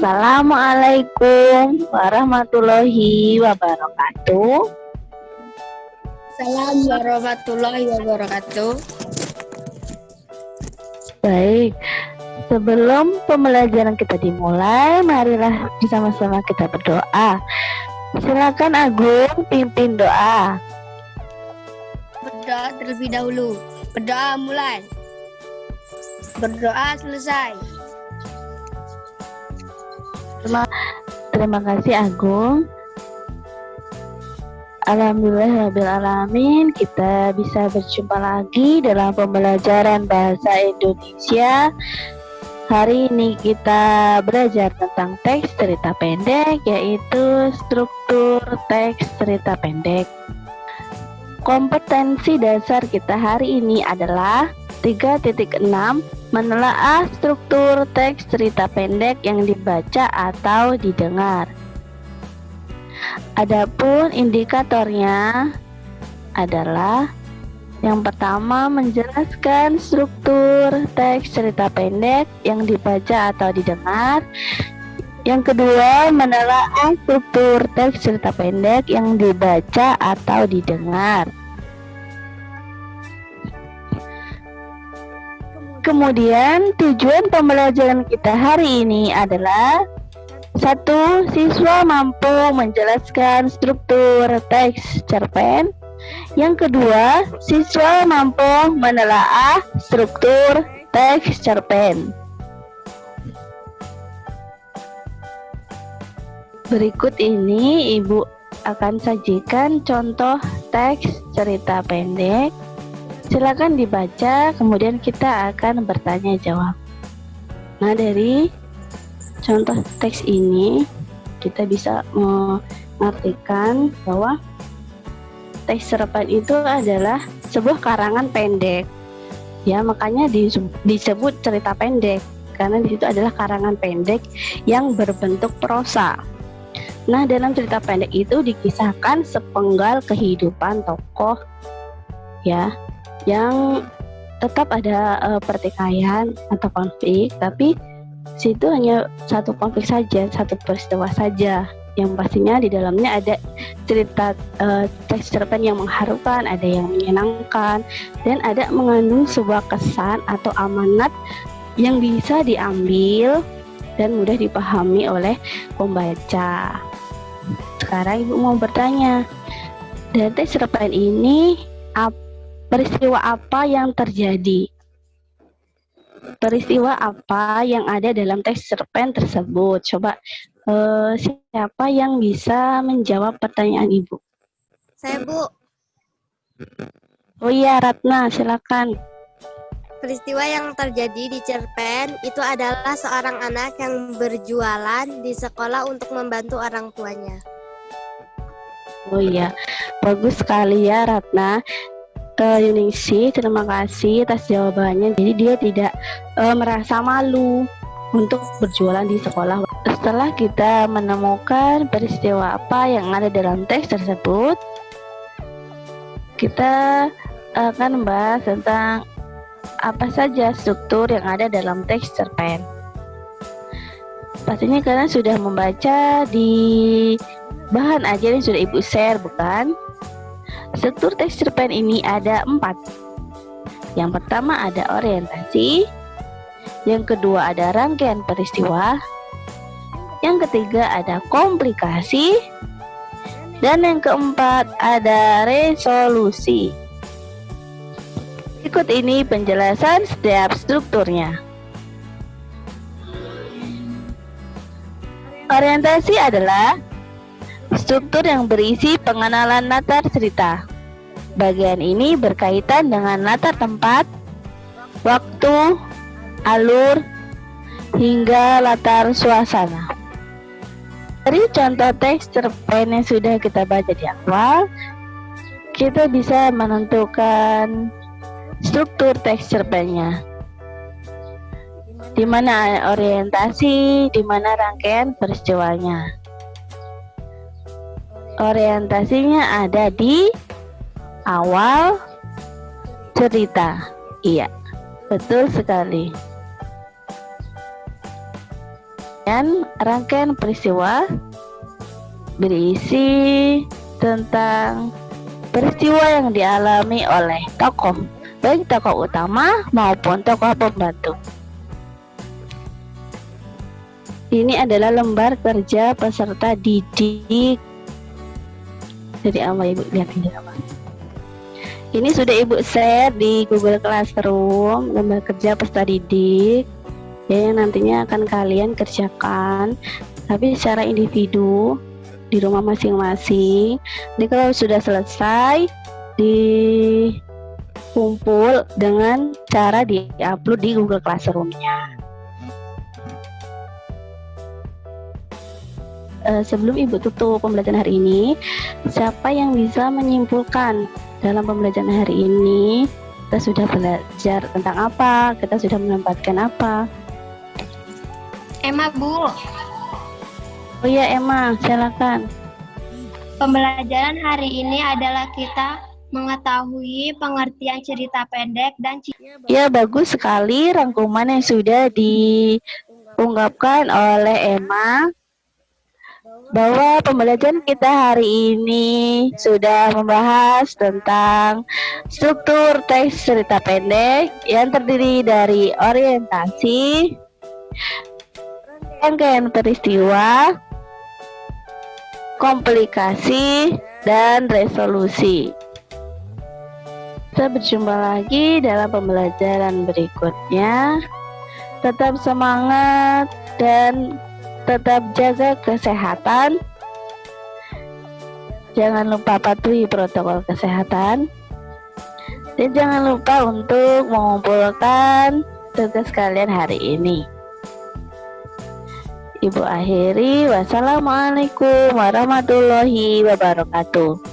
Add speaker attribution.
Speaker 1: Assalamualaikum warahmatullahi wabarakatuh.
Speaker 2: Assalamualaikum warahmatullahi wabarakatuh.
Speaker 1: Baik, sebelum pembelajaran kita dimulai, marilah bersama-sama kita berdoa. Silakan Agung pimpin doa.
Speaker 2: Berdoa terlebih dahulu. Berdoa mulai. Berdoa selesai.
Speaker 1: Terima kasih Agung. Alhamdulillahirrahmanirrahim, kita bisa berjumpa lagi dalam pembelajaran bahasa Indonesia. Hari ini kita belajar tentang teks cerita pendek, yaitu struktur teks cerita pendek. Kompetensi dasar kita hari ini adalah 3.6, menelaah struktur teks cerita pendek yang dibaca atau didengar. Adapun indikatornya adalah yang pertama, menjelaskan struktur teks cerita pendek yang dibaca atau didengar. Yang kedua, menelaah struktur teks cerita pendek yang dibaca atau didengar. Kemudian tujuan pembelajaran kita hari ini adalah: 1. Siswa mampu menjelaskan struktur teks cerpen. Yang kedua, siswa mampu menelaah struktur teks cerpen. Berikut ini Ibu akan sajikan contoh teks cerita pendek. Silakan dibaca, kemudian kita akan bertanya jawab. Nah, dari contoh teks ini kita bisa mengartikan bahwa teks cerpen itu adalah sebuah karangan pendek. Ya, makanya disebut cerita pendek karena di situ adalah karangan pendek yang berbentuk prosa. Nah, dalam cerita pendek itu dikisahkan sepenggal kehidupan tokoh, ya, yang tetap ada pertikaian atau konflik, tapi situ hanya satu konflik saja, satu peristiwa saja, yang pastinya di dalamnya ada cerita teks cerpen yang mengharukan, ada yang menyenangkan, dan ada mengandung sebuah kesan atau amanat yang bisa diambil dan mudah dipahami oleh pembaca. Sekarang Ibu mau bertanya, dari teks cerpen ini peristiwa apa yang terjadi? Peristiwa apa yang ada dalam teks cerpen tersebut? Coba siapa yang bisa menjawab pertanyaan Ibu?
Speaker 2: Saya, Bu.
Speaker 1: Oh iya, Ratna, silakan.
Speaker 2: Peristiwa yang terjadi di cerpen itu adalah seorang anak yang berjualan di sekolah untuk membantu orang tuanya.
Speaker 1: Oh iya, bagus sekali ya Ratna. Yuningsi, terima kasih atas jawabannya. Jadi dia tidak merasa malu untuk berjualan di sekolah. Setelah kita menemukan peristiwa apa yang ada dalam teks tersebut, kita akan membahas tentang apa saja struktur yang ada dalam teks cerpen. Pastinya kalian sudah membaca di bahan ajar yang sudah Ibu share, bukan? Struktur teks cerpen ini ada 4. Yang pertama ada orientasi, yang kedua ada rangkaian peristiwa, yang ketiga ada komplikasi, dan yang keempat ada resolusi. Ikut ini penjelasan setiap strukturnya. Orientasi adalah struktur yang berisi pengenalan latar cerita. Bagian ini berkaitan dengan latar tempat, waktu, alur, hingga latar suasana. Dari contoh teks cerpen yang sudah kita baca di awal, kita bisa menentukan struktur teks cerpennya. Di mana orientasi, di mana rangkaian peristiwanya. Orientasinya ada di awal cerita. Iya, betul sekali. rangkaian peristiwa berisi tentang peristiwa yang dialami oleh tokoh, baik tokoh utama maupun tokoh pembantu. Ini adalah lembar kerja peserta didik. Jadi apa Ibu lihat ini apa? Ini sudah Ibu share di Google Classroom, lembar kerja peserta didik ya, yang nantinya akan kalian kerjakan tapi secara individu di rumah masing-masing. Jadi kalau sudah selesai dikumpul dengan cara di-upload di Google Classroom-nya. Sebelum Ibu tutup pembelajaran hari ini, siapa yang bisa menyimpulkan dalam pembelajaran hari ini kita sudah belajar tentang apa, kita sudah menempatkan apa?
Speaker 2: Emma, Bu.
Speaker 1: Oh iya Emma, silakan.
Speaker 2: Pembelajaran hari ini adalah kita mengetahui pengertian cerita pendek dan
Speaker 1: Ya, bagus sekali rangkuman yang sudah diungkapkan oleh Emma, bahwa pembelajaran kita hari ini sudah membahas tentang struktur teks cerita pendek yang terdiri dari orientasi, rangkaian peristiwa, komplikasi, dan resolusi. Kita berjumpa lagi dalam pembelajaran berikutnya. Tetap semangat dan tetap jaga kesehatan. Jangan lupa patuhi protokol kesehatan. Dan jangan lupa untuk mengumpulkan tugas kalian hari ini. Ibu akhiri, wassalamualaikum warahmatullahi wabarakatuh.